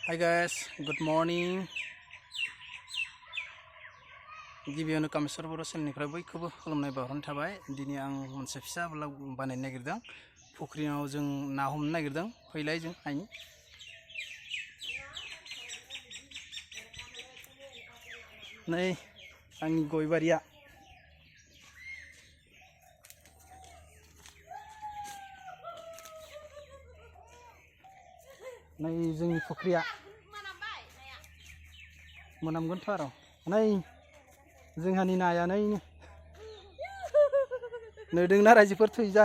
Hi guys, good morning. गिबियावनो कामेश्वर बर' चेनेलनिफ्राय बयखौबो खुलुमनाय बावहरनाय थाबाय। दिनै आं मोनसे फिसा ब्लग बानायनो नागिरदों। फुख्रियाव जों ना हमनो नागिरदों। फैलाय जों नायनि। नै आंनि गय बारिया। नै जोंनि फुख्रिया। मोनामगोनथ' आरो। नै जोंहानि नाया नै नुदोंना रायजोफोर थैजा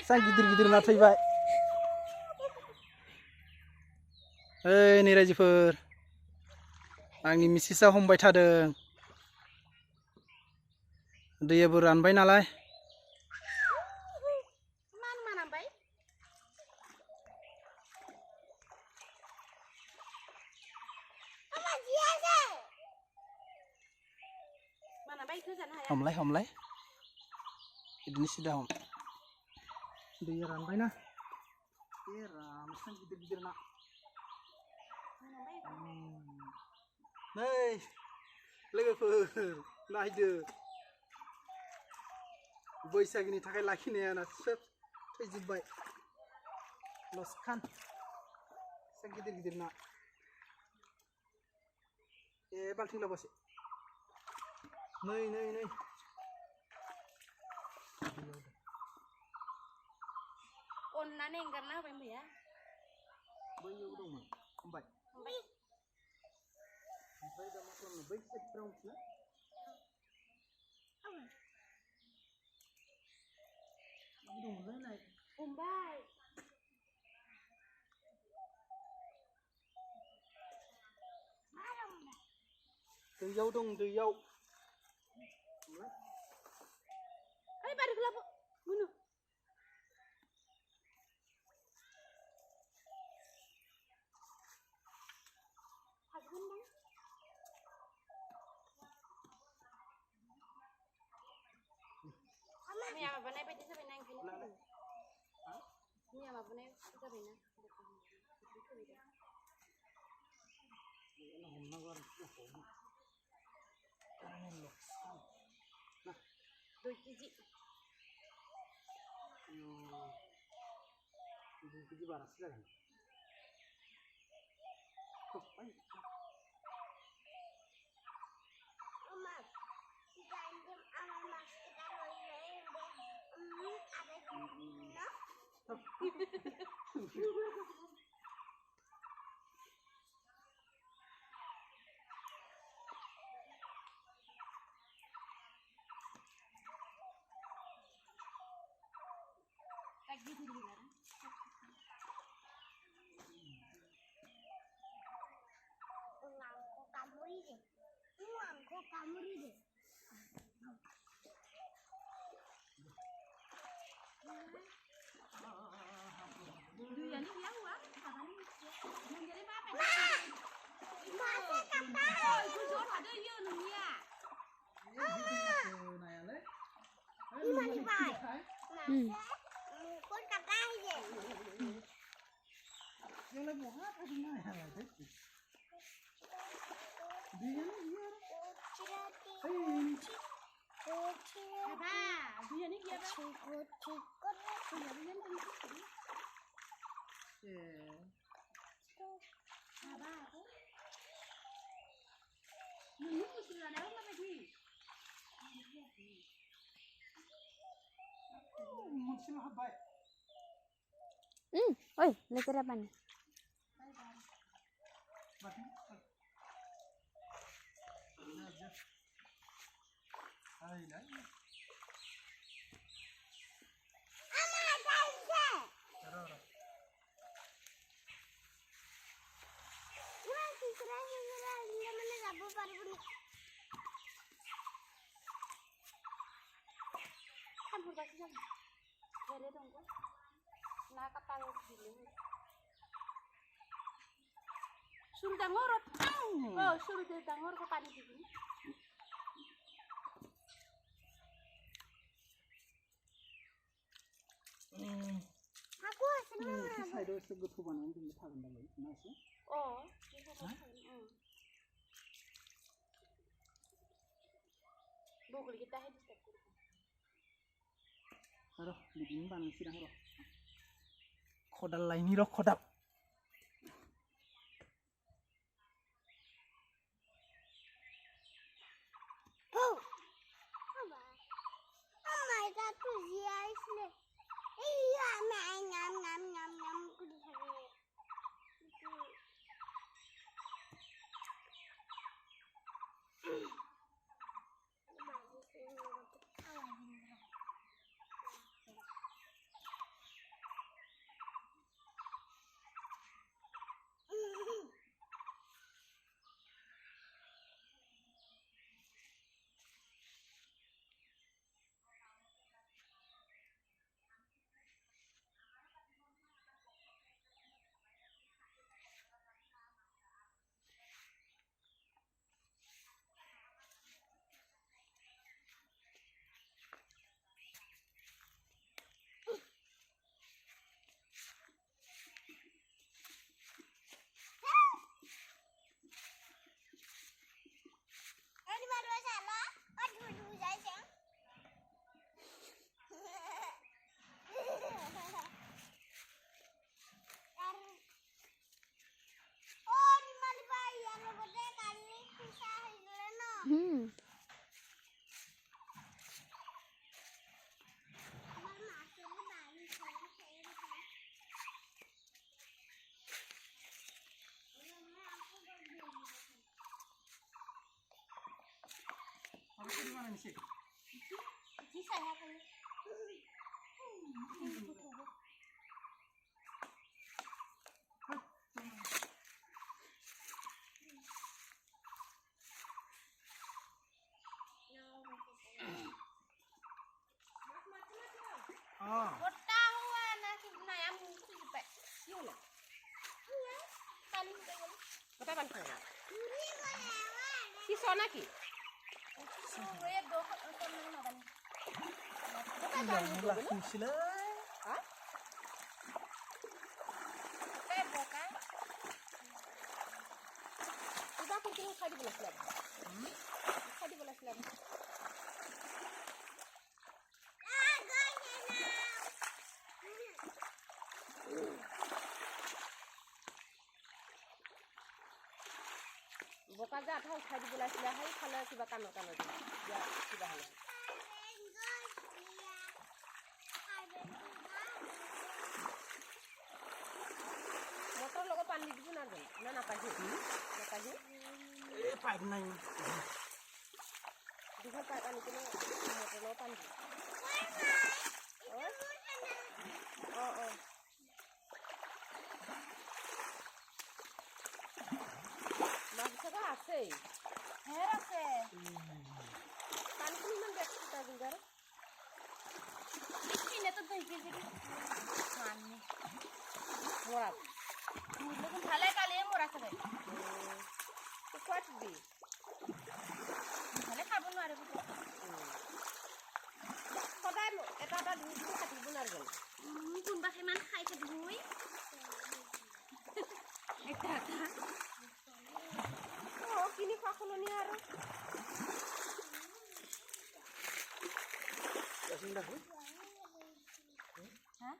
सा गिदिर गिदिर ना थैबाय। ओइ नै रायजोफोर आंनि मिसेसआ हमबाय थादों। दैयाबो रानबाय नालाय। हमलाय हमलाय बिदिनो सिदा हम। दैया रानबाय ना रानसां गिदिर गिदिर ना। नै लोगोफोर नायदो बैसागोनि थाखाय लाखिनाया ना सोब थैजोब्बाय। लसखान एसे गिदिर गिदिर ना। ए बाल्थिं लाबोसे नै नै नै अननानै एंगारना होबाय भैया बैयाव दंमोन हमबाय ओमफ्राय दा मा खालामनो बै साइडफ्राव ना दंमोनलै नाय हमबाय दैयाव दं दैयाव। ओइ बारिखौ लाबो बुनु मैया माबानाय बायदि जाबायना ओंखायनो मैया माबानाय जाबायना हमनांगौ आरो 2 केजि 2 केजि बारासो जागोन। oi leker apa nih suruh dangorot oh suruh dia dangor ke panik begini aku साइडआव एसे गोथौ बानायनानै दोननो थागोन दालाय ना एसे बगल kita habis tak र' बिदिनो बानायनोसैदां र' खदाल लायनि र' खदाल बानायनोसै Ji saya kali. Kota huwa na ayam itu juga. Yuk. Kan kota kan sana. Si sona ki. Gue do kon na ban. lah sila Ha? Pebo ka? Kita ko kini khadi bola slab. Khadi bola slab. Boka jat hal khadi bola slab hai khala kiba kano kano ya kiba hal. Motor logo pani dibu na jan na na paje na paje pipe nai dibu pa pani kene motor lo pani oh masaka ase hera se pani kini man dekh ta gungar ini to doi keji pani morat लेकिन थाले काले मोरा सगळे तो क्वाट दी थाले खाबो नारे बुतो सदाय एटा टा दुई खाति बुनार गल कोनबा खेमान खाइ थे दुई एटा टा ओ किनि खाखलनि आरो कसम दाखु हां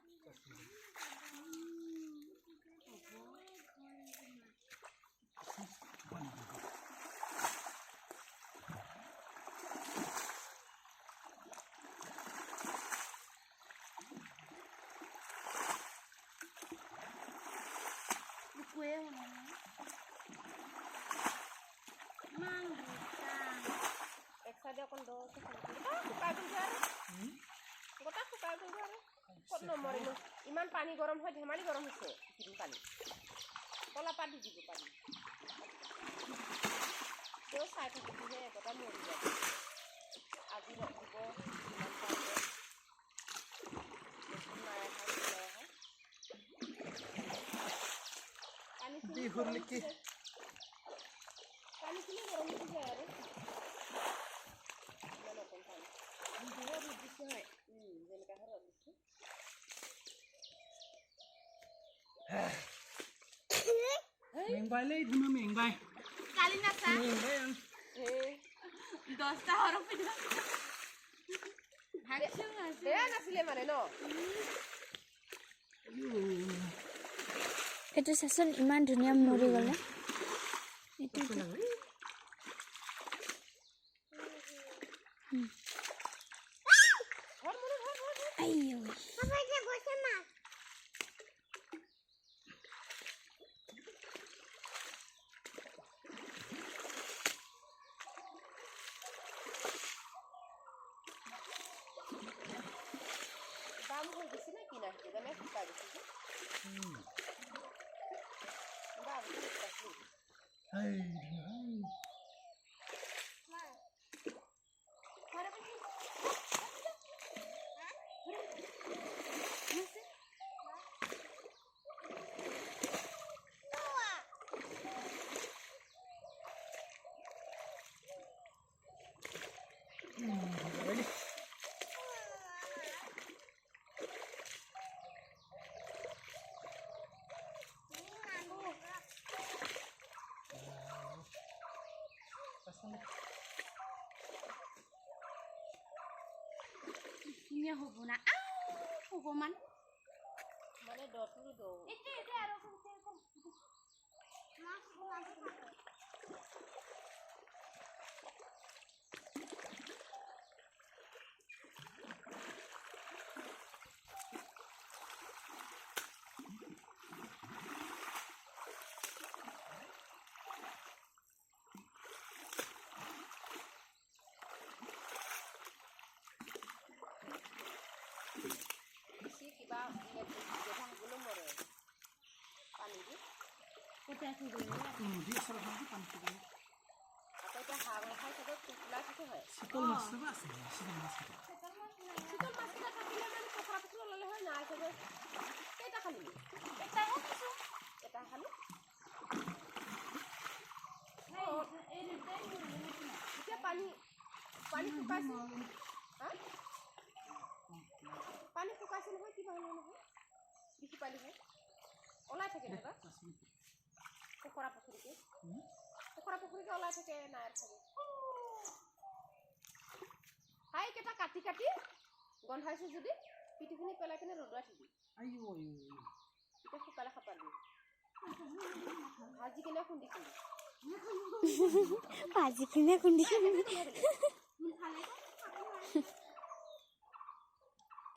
Kue mangga. Eksada kondo suka penjara. Gota suka penjara. Kot nomor ini. Iman pani gorom hoy dhemali gorom hose. Kirim pani. Kola padi jibo pani. Yo sai thaki he gota mori jabe. Aji ro jibo iman pani. Naya hai. Bihur liki. Pani sini gorong itu jare. Mana pun pani. Dia di sini. Jadi kahar di sini. মেংবাইলে ধুমা মেংবাই কালি নাচা মেংবাই আন 10টা হৰফ পিঠা ভাগছো আছে বেয়া নাছিলে মানে ন এইটো চাচোন ইমান ধুনীয়া মৰি গ'লে এইটো আইও দাম হৈ গৈছে নে কি নাই সেইকাৰণে শুকাই গৈছে দাম ধুনীয়া হ'ব না অকমান মানে দটো দ এতিয়া আৰু বেছি কিবা গলো মৰে পানী দি পটাটো গৈ দি আছে ৰখাটো পানী খাব আকৌ এতিয়া হাঁহ খাই চাগে টোপোলা থাকে হয় চিকল মাছ চাবা আছে চিকল মাছ শীতল মাছকেইটা থাকিলে মানে পকৰা পকৰা ল'লে হয় নাই চাগে কেইটা খালি এটা খালি এতিয়া পানী পানী শুকাইছে হা পানী শুকাইছে নহয় কিবা হ'লে নহয় বেছি পানী হয় ওলাই থাকে দাদা পকৰা পুখুৰীকে ওলাই থাকে নাই থাকে হাইকেইটা কাটি কাটি গন্ধাইছে যদি পিঠিখিনি পেলাই কিনে ৰ'দুৱাই থবি এতিয়া শুকালে খাপাবি ভাজি কিনে খুন্দি খুন্দি ভাজি কিনে খুন্দি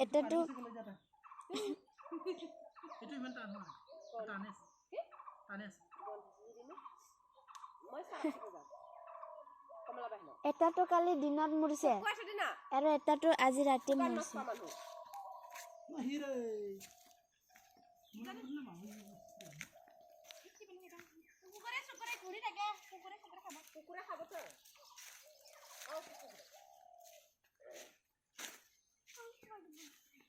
এটাতো এইটো ইমান টান নহয় টানে আছে টানে আছে মই চাহ যাম কমলা বাহিনী এটাতো কালি দিনত মৰিছে শুকুৱাইছে দিনা আৰু এটাতো আজি ৰাতি শুকান মাছ মৰিছে খোৱা মানুহ নাহিৰে কুকুৰে ঘূৰি থাকে কুকুৰে খাব কুকুৰে খাবতো